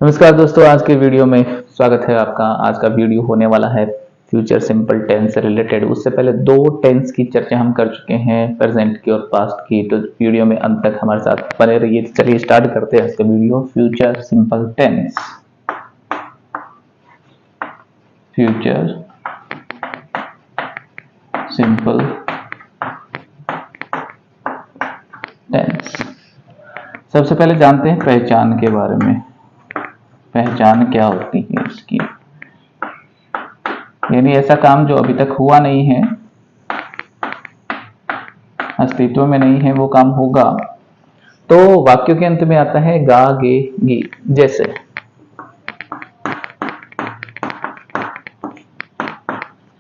नमस्कार दोस्तों, आज के वीडियो में स्वागत है आपका। आज का वीडियो होने वाला है फ्यूचर सिंपल टेंस से रिलेटेड। उससे पहले दो टेंस की चर्चा हम कर चुके हैं, प्रेजेंट की और पास्ट की। तो वीडियो में अंत तक हमारे साथ बने रहिए। चलिए स्टार्ट करते हैं आज का video. Future simple tense. Future simple tense. सबसे पहले जानते हैं पहचान के बारे में। पहचान क्या होती है इसकी, यानी ऐसा काम जो अभी तक हुआ नहीं है, अस्तित्व में नहीं है, वो काम होगा। तो वाक्यों के अंत में आता है गा गे गी। जैसे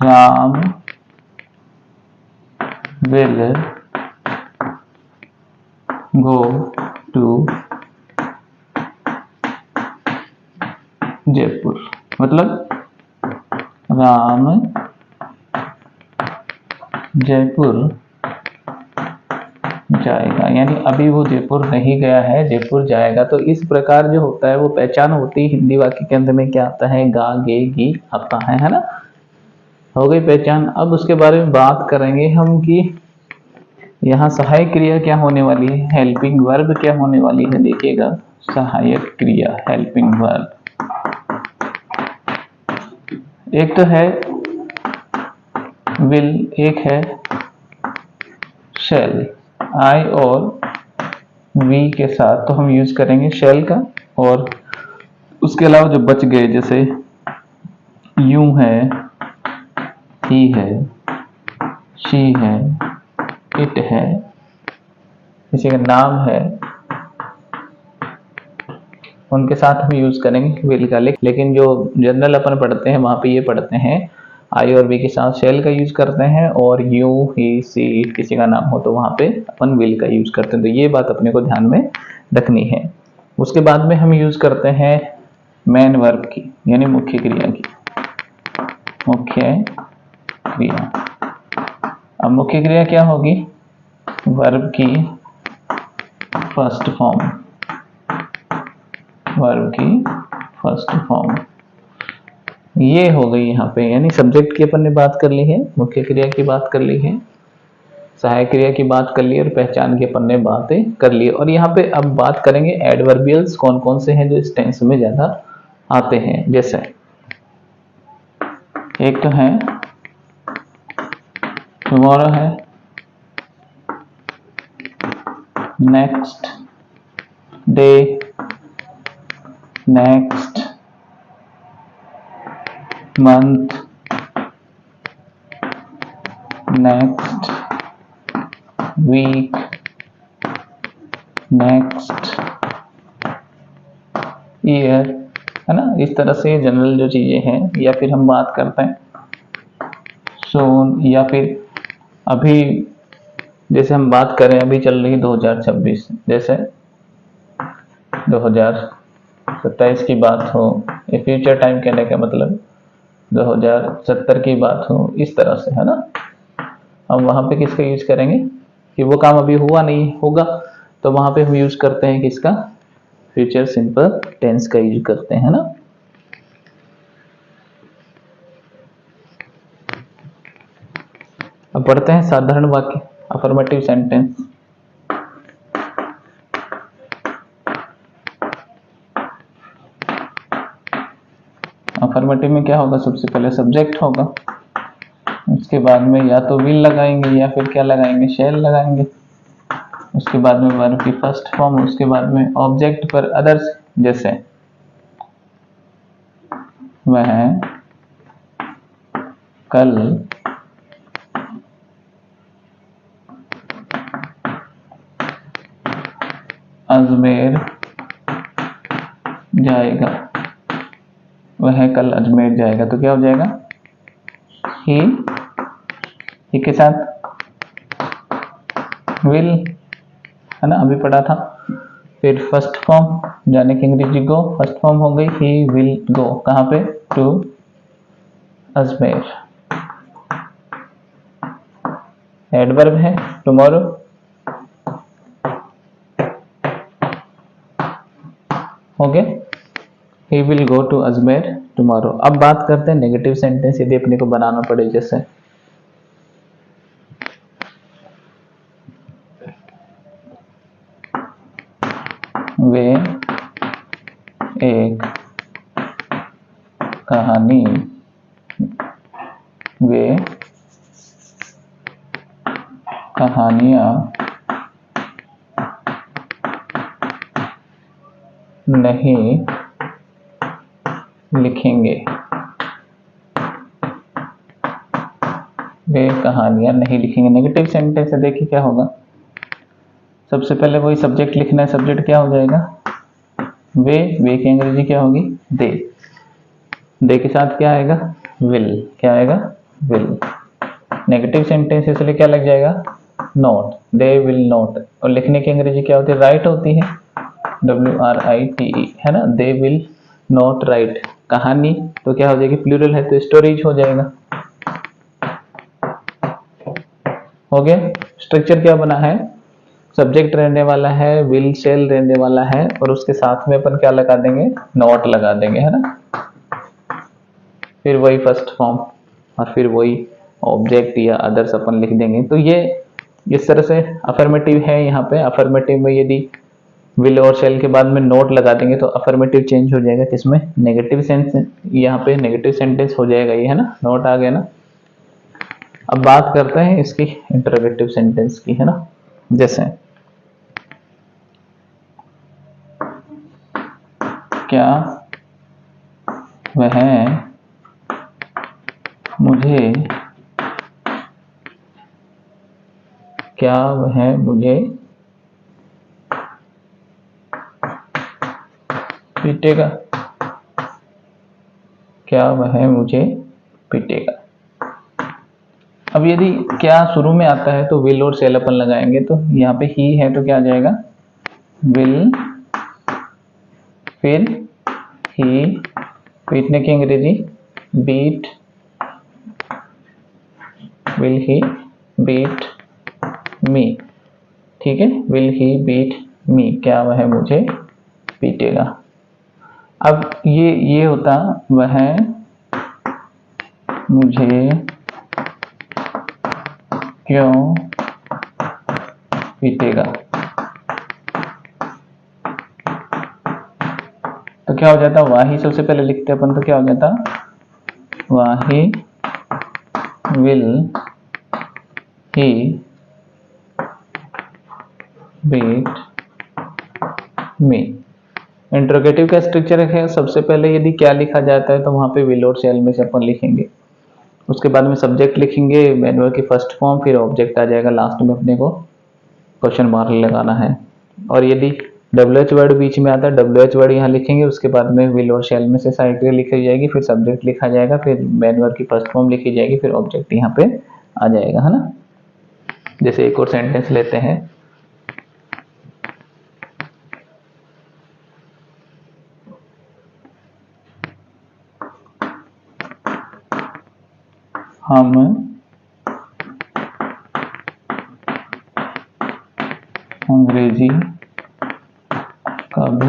Ram will go to Jaipur. मतलब राम जयपुर जाएगा, यानी अभी वो जयपुर नहीं गया है, जयपुर जाएगा। तो इस प्रकार जो होता है वो पहचान होती है। हिंदी वाक्य के अंत में क्या आता है? गा गे गी आता है ना। हो गई पहचान। अब उसके बारे में बात करेंगे हम कि यहाँ सहायक क्रिया क्या होने वाली है, हेल्पिंग वर्ब क्या होने वाली है। देखिएगा, सहायक क्रिया हेल्पिंग वर्ब एक तो है विल, एक है शैल। आई और वी के साथ तो हम यूज करेंगे शैल का। और उसके अलावा जो बच गए, जैसे यू है, ही है, शी है, इट है, किसी का नाम है, उनके साथ हम यूज करेंगे विल का। लेकिन जो जनरल अपन पढ़ते हैं वहां पे ये पढ़ते हैं आई और वी के साथ शैल का यूज करते हैं, और यू ही सी इट किसी का नाम हो तो वहां पे अपन विल का यूज करते हैं। तो ये बात अपने को ध्यान में रखनी है। उसके बाद में हम यूज करते हैं मेन वर्ब की, यानी मुख्य क्रिया की। मुख्य क्रिया। अब मुख्य क्रिया क्या होगी? वर्ब की फर्स्ट फॉर्म। वर्ब की फर्स्ट फॉर्म ये हो गई यहाँ पे, यानी सब्जेक्ट की अपन ने बात कर ली है, मुख्य क्रिया की बात कर ली है, सहायक क्रिया की बात कर ली और पहचान की अपन ने बातें कर ली। और यहाँ पे अब बात करेंगे एडवर्बियल्स कौन कौन से हैं जो इस टेंस में ज्यादा आते हैं। जैसे एक तो है टुमारो है, next day, next month, next week, next year, है ना। इस तरह से जनरल जो चीजें हैं, या फिर हम बात करते हैं सोन, या फिर अभी जैसे हम बात करें, अभी चल रही 2026, जैसे 2027 की बात हो, ये फ्यूचर टाइम कहने का मतलब 2070 की बात हो, इस तरह से, है ना। अब वहां पे किसका यूज करेंगे कि वो काम अभी हुआ नहीं होगा, तो वहां पे हम यूज करते हैं किसका? फ्यूचर सिंपल टेंस का यूज करते हैं ना। अब पढ़ते हैं साधारण वाक्य, अफर्मेटिव सेंटेंस। अफर्मेटिव में क्या होगा? सबसे पहले सब्जेक्ट होगा, उसके बाद में या तो विल लगाएंगे या फिर क्या लगाएंगे? शैल लगाएंगे। उसके बाद में वर्ब की फर्स्ट फॉर्म, उसके बाद में ऑब्जेक्ट पर अदर्स, जैसे वह कल अजमेर जाएगा। वह कल अजमेर जाएगा, तो क्या हो जाएगा? ही के साथ विल, है ना, अभी पढ़ा था। फिर फर्स्ट फॉर्म जाने की अंग्रेजी गो, फर्स्ट फॉर्म हो गई ही विल गो, कहां पे? टू अजमेर। एडवर्ब है टुमारो, हो गया। He will go to Ajmer tomorrow. अब बात करते हैं नेगेटिव सेंटेंस यदि अपने को बनाना पड़े, जैसे वे एक कहानी, वे कहानियां नहीं लिखेंगे, वे कहानियां नहीं लिखेंगे। नेगेटिव सेंटेंस है, देखिए क्या होगा। सबसे पहले वही सब्जेक्ट लिखना है, सब्जेक्ट क्या हो जाएगा, वे की अंग्रेजी क्या होगी, दे के साथ क्या आएगा, विल, क्या आएगा, विल। नेगेटिव सेंटेंस इसलिए क्या लग जाएगा, नॉट, दे विल नॉट। और लिखने की अंग्रेजी क्या होती है, राइट होती है, WRITE, है ना। They will not right. कहानी तो क्या हो जाएगी, प्लूरल है तो स्टोरीज हो जाएगा। हो गया। स्ट्रक्चर क्या बना है, सब्जेक्ट रहने वाला है, विल शेल रहने वाला है, और उसके साथ में अपन क्या लगा देंगे, नॉट लगा देंगे, है ना। फिर वही फर्स्ट फॉर्म और फिर वही ऑब्जेक्ट या अदर्स अपन लिख देंगे। तो ये इस तरह से अफर्मेटिव है। यहाँ पे अफर्मेटिव में यदि विल और शेल के बाद में नोट लगा देंगे तो अफर्मेटिव चेंज हो जाएगा, किसमें, नेगेटिव सेंस। यहाँ पे नेगेटिव सेंटेंस हो जाएगा ये, है ना, नोट आ गया ना। अब बात करते हैं इसकी इंटरोगेटिव सेंटेंस की, है ना। जैसे क्या वह मुझे, क्या वह मुझे पीटेगा, क्या वह मुझे पीटेगा। अब यदि क्या शुरू में आता है तो विल और शेल अपन लगाएंगे, तो यहाँ पे ही है तो क्या आ जाएगा, विल, फिर ही, पीटने की अंग्रेजी beat, will he beat me, ठीक है, विल ही बीट मी, क्या वह मुझे पीटेगा। अब ये होता, वह मुझे क्यों पीटेगा। तो क्या हो जाता, वाही सबसे पहले लिखते अपन, तो क्या हो जाता, why will he beat me. Interrogative का स्ट्रक्चर है, सबसे पहले यदि क्या लिखा जाता है तो वहां पे विल और शेल में से अपन लिखेंगे, उसके बाद में सब्जेक्ट लिखेंगे, मेन वर्ब की फर्स्ट फॉर्म, फिर ऑब्जेक्ट आ जाएगा, लास्ट में अपने को क्वेश्चन मार्क लगाना है। और यदि WH वर्ड बीच में आता है, WH वर्ड यहाँ लिखेंगे, उसके बाद में विल और शेल में से साइड पे लिखी जाएगी, फिर सब्जेक्ट लिखा जाएगा, फिर मेन वर्ब की फर्स्ट फॉर्म लिखी जाएगी, फिर ऑब्जेक्ट यहाँ पे आ जाएगा, है ना। जैसे एक और सेंटेंस लेते हैं, हम अंग्रेजी कब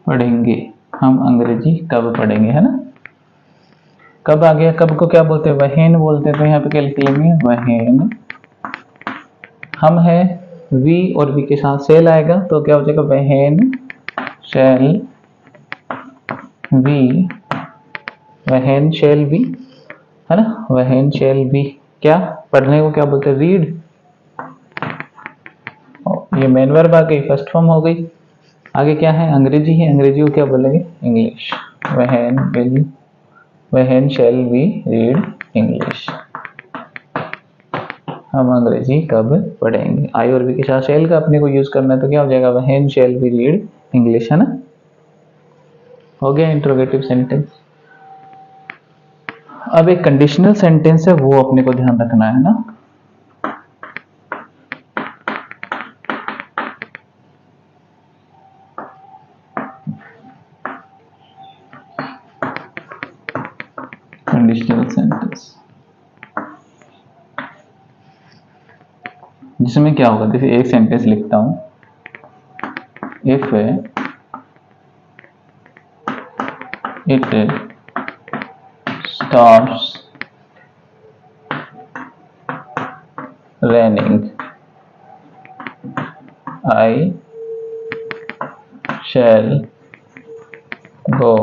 पढ़ेंगे, हम अंग्रेजी कब पढ़ेंगे, है ना। कब आ गया, कब को क्या बोलते हैं, वहेन बोलते हैं, तो यहाँ पे क्या लिख लेंगे, वहेन। हम है, वी और वी के साथ सेल आएगा, तो क्या हो जाएगा, वहेन शैल वी, वहेन शैल वी, है ना, वहेन शैल वी। क्या पढ़ने को क्या बोलते हैं, रीड। ये मेन वर्ब आ गई, फर्स्ट फॉर्म हो गई। आगे क्या है, अंग्रेजी है, अंग्रेजी को क्या बोलेंगे, English. When shall we read English, हम अंग्रेजी कब पढ़ेंगे। आई और वी के साथ शैल का अपने को यूज करना है, तो क्या हो जाएगा, वहेन शैल वी रीड इंग्लिश, है ना। हो गया इंट्रोगेटिव सेंटेंस। अब एक कंडीशनल सेंटेंस है, वो अपने को ध्यान रखना है ना। कंडीशनल सेंटेंस जिसमें क्या होगा, जैसे एक सेंटेंस लिखता हूं, if it stops raining I shall go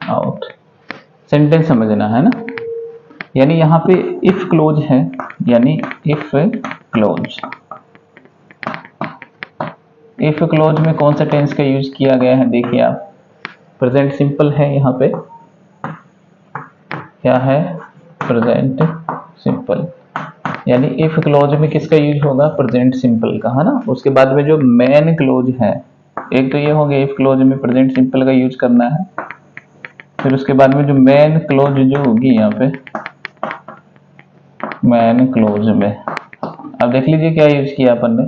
out। Sentence समझना है ना, यानी यहाँ पे इफ क्लोज है, यानी इफ क्लोज में कौन सा टेंस का यूज किया गया है, देखिए आप, प्रेजेंट सिंपल है यहाँ पे, क्या है, प्रेजेंट सिंपल, यानी इफ क्लोज में किसका यूज होगा, प्रेजेंट सिंपल का, है ना। उसके बाद में जो मेन क्लोज है, एक तो ये हो गया इफ क्लोज में प्रेजेंट सिंपल का यूज करना है, फिर उसके बाद में जो मेन क्लोज जो होगी यहाँ पे, मेन क्लोज में अब देख लीजिए क्या यूज किया अपन ने,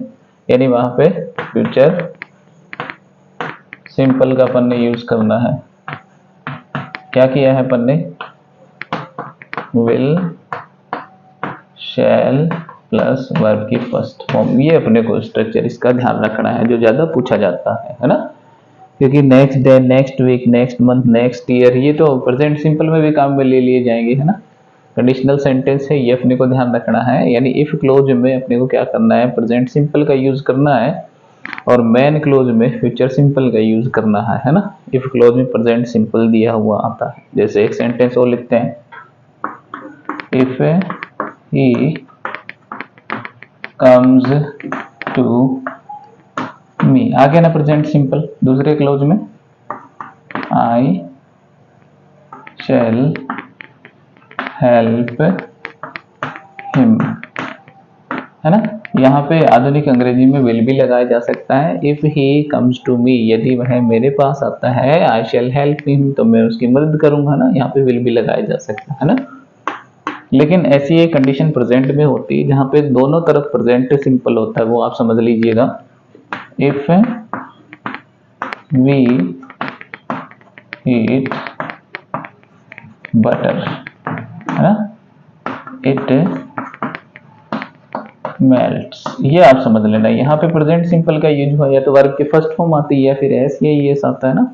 यानी वहां पे फ्यूचर सिंपल का अपन ने यूज करना है। क्या किया है अपन ने, विल शैल प्लस वर्ब की फर्स्ट फॉर्म, ये अपने को स्ट्रक्चर इसका ध्यान रखना है, जो ज्यादा पूछा जाता है ना, क्योंकि next day, next week, next month, next year, ये तो प्रेजेंट सिंपल में भी काम में ले लिए जाएंगे, है ना। कंडीशनल सेंटेंस है, ये अपने को ध्यान रखना है, यानी इफ क्लोज में अपने को क्या करना है, प्रेजेंट सिंपल का यूज करना है, और मेन क्लोज में फ्यूचर सिंपल का यूज करना है ना। इफ क्लोज में प्रेजेंट सिंपल दिया हुआ आता है, जैसे एक सेंटेंस और लिखते हैं, if he comes to me, आगे ना प्रेजेंट सिंपल, दूसरे क्लोज में आई शैल हेल्प हिम, है ना। यहाँ पे आधुनिक अंग्रेजी में विल भी लगाया जा सकता है, if he comes to me, यदि वह मेरे पास आता है, आई शैल हेल्प हिम, तो मैं उसकी मदद करूंगा ना, यहाँ पे विल भी लगाया जा सकता है ना। लेकिन ऐसी एक कंडीशन प्रेजेंट में होती है जहाँ पे दोनों तरफ प्रेजेंट सिंपल होता है, वो आप समझ लीजिएगा। इफ वी ईट बटर, है ना, इट मेल्ट्स, ये आप समझ लेना। यहाँ पे प्रेजेंट सिंपल का यूज हुआ, या तो वर्ब की फर्स्ट फॉर्म आती है, या फिर एस या एस आता है ना।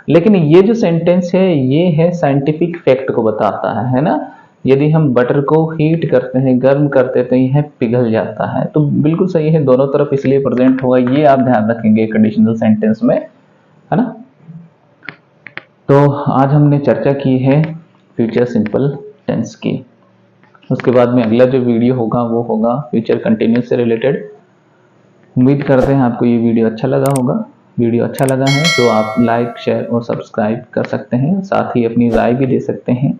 लेकिन ये जो सेंटेंस है, ये है साइंटिफिक फैक्ट को बताता है ना। यदि हम बटर को हीट करते हैं, गर्म करते हैं, तो यह पिघल जाता है, तो बिल्कुल सही है, दोनों तरफ इसलिए प्रेजेंट होगा, ये आप ध्यान रखेंगे कंडीशनल सेंटेंस में, है ना। तो आज हमने चर्चा की है फ्यूचर सिंपल टेंस की। उसके बाद में अगला जो वीडियो होगा वो होगा फ्यूचर कंटिन्यूस से रिलेटेड। उम्मीद करते हैं आपको ये वीडियो अच्छा लगा होगा। वीडियो अच्छा लगा है तो आप लाइक, शेयर और सब्सक्राइब कर सकते हैं, साथ ही अपनी राय भी दे सकते हैं।